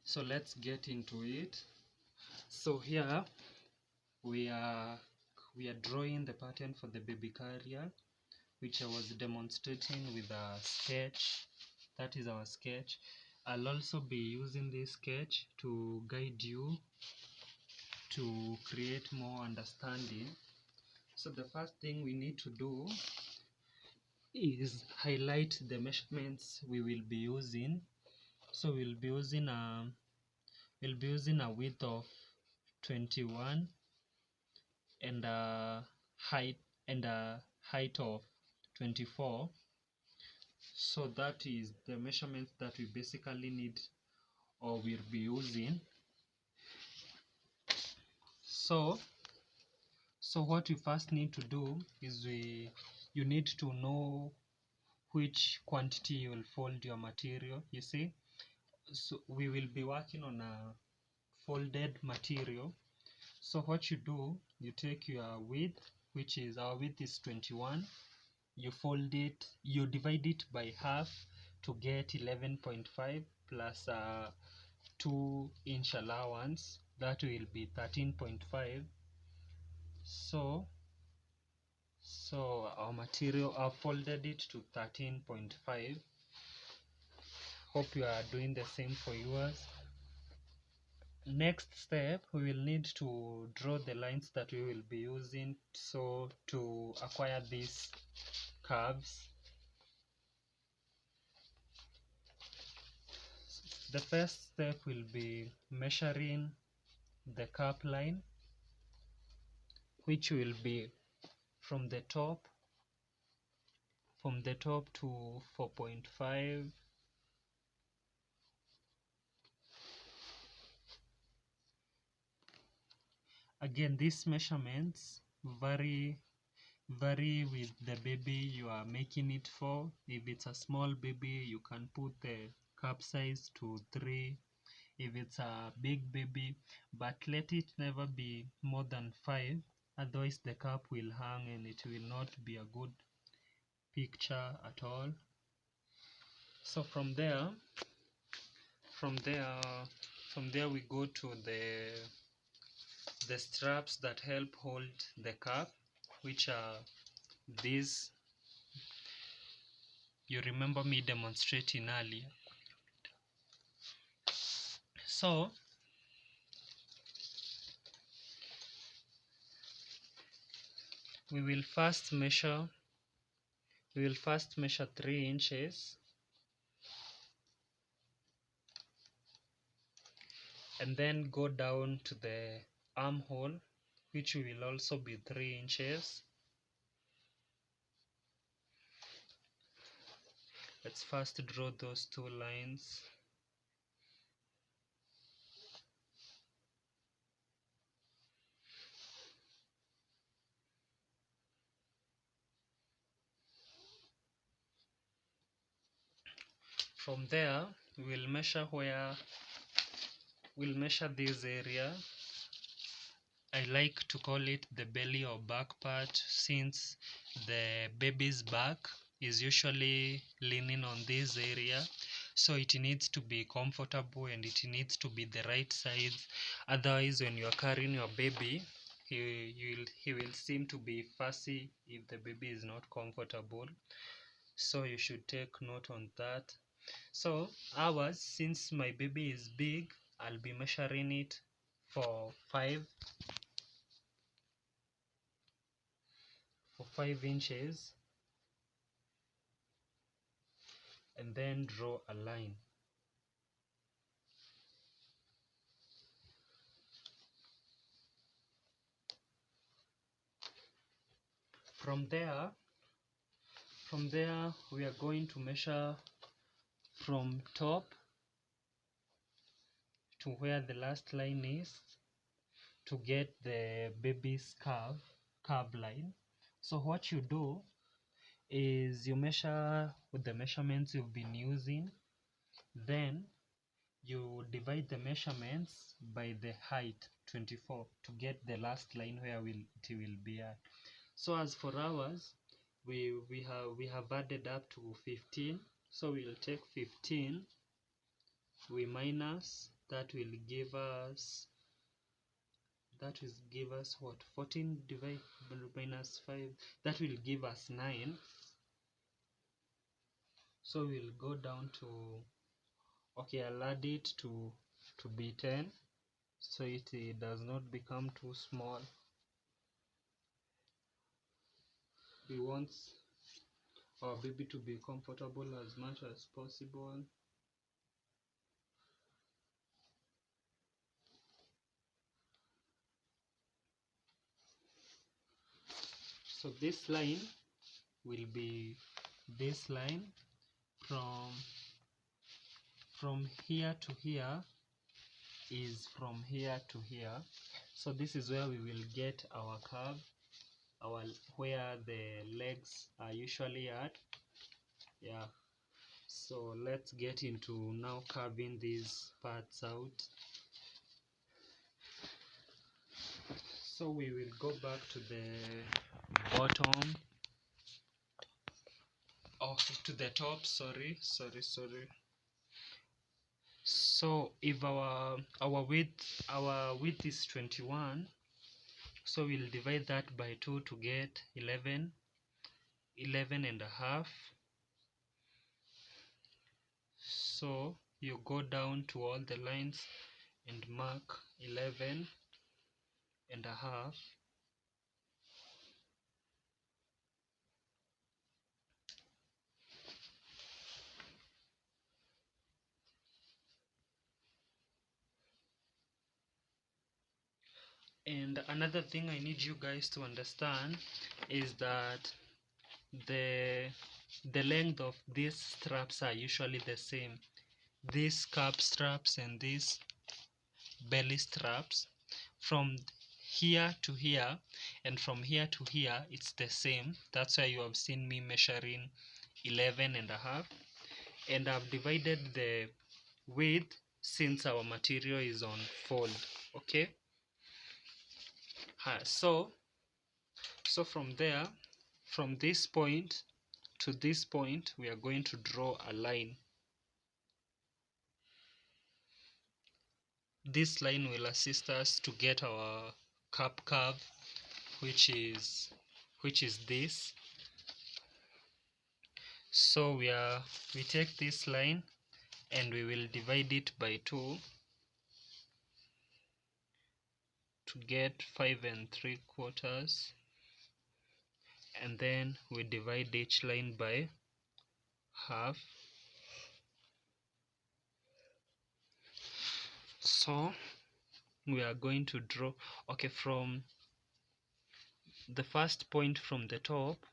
So let's get into it. So here we are drawing the pattern for the baby carrier, which I was demonstrating with a sketch. That is our sketch. I'll also be using this sketch to guide you to create more understanding. So the first thing we need to do is highlight the measurements we will be using. So we'll be using a width of 21 and a height of 24. So that is the measurements that we basically need or will be using. So what you first need to do is you need to know which quantity you will fold your material. You see, so we will be working on a folded material. So what you do, you take your width, which is our width is 21, you fold it, you divide it by half to get 11.5 plus 2-inch allowance, that will be 13.5. So our material, I've folded it to 13.5. Hope you are doing the same for yours. Next step, we will need to draw the lines that we will be using so to acquire these curves. The first step will be measuring the curve line, which will be from the top to 4.5. Again, these measurements vary with the baby you are making it for. If it's a small baby, you can put the cup size to 3. If it's a big baby, but let it never be more than 5, otherwise the cup will hang and it will not be a good picture at all. So from there we go to the straps that help hold the cup, which are these. You remember me demonstrating earlier. So we will first measure 3 inches, and then go down to the armhole, which will also be 3 inches. Let's first draw those 2 lines. From there, we'll measure this area. I like to call it the belly or back part, since the baby's back is usually leaning on this area, so it needs to be comfortable and it needs to be the right size. Otherwise, when you are carrying your baby, he will seem to be fussy if the baby is not comfortable. So you should take note on that. So ours, since my baby is big, I'll be measuring it for 5 inches, and then draw a line. From there we are going to measure from top to where the last line is to get the baby's curve line. So what you do is you measure with the measurements you've been using, then you divide the measurements by the height 24 to get the last line where it will be at. So as for ours, we have added up to 15, so we'll take 15, we minus that will give us what? 14 divided minus 5, that will give us 9. So we'll go down to, okay, I'll add it to be 10 so it does not become too small. We want our baby to be comfortable as much as possible. So this line will be this line from here to here is from here to here. So this is where we will get our curve, where the legs are usually at. Yeah, so let's get into now carving these parts out. So we will go back to the bottom, oh, to the top, sorry. So if our width is 21, so we'll divide that by 2 to get 11 and a half. So you go down to all the lines and mark 11 and a half. And another thing I need you guys to understand is that the length of these straps are usually the same. These cap straps and these belly straps, from here to here and from here to here, it's the same. That's why you have seen me measuring 11 and a half, and I've divided the width since our material is on fold. Okay, so from there, from this point to this point, we are going to draw a line. This line will assist us to get our cap curve, which is this. So we take this line and we will divide it by 2 to get 5 3/4, and then we divide each line by half. So we are going to draw, okay, from the first point from the top,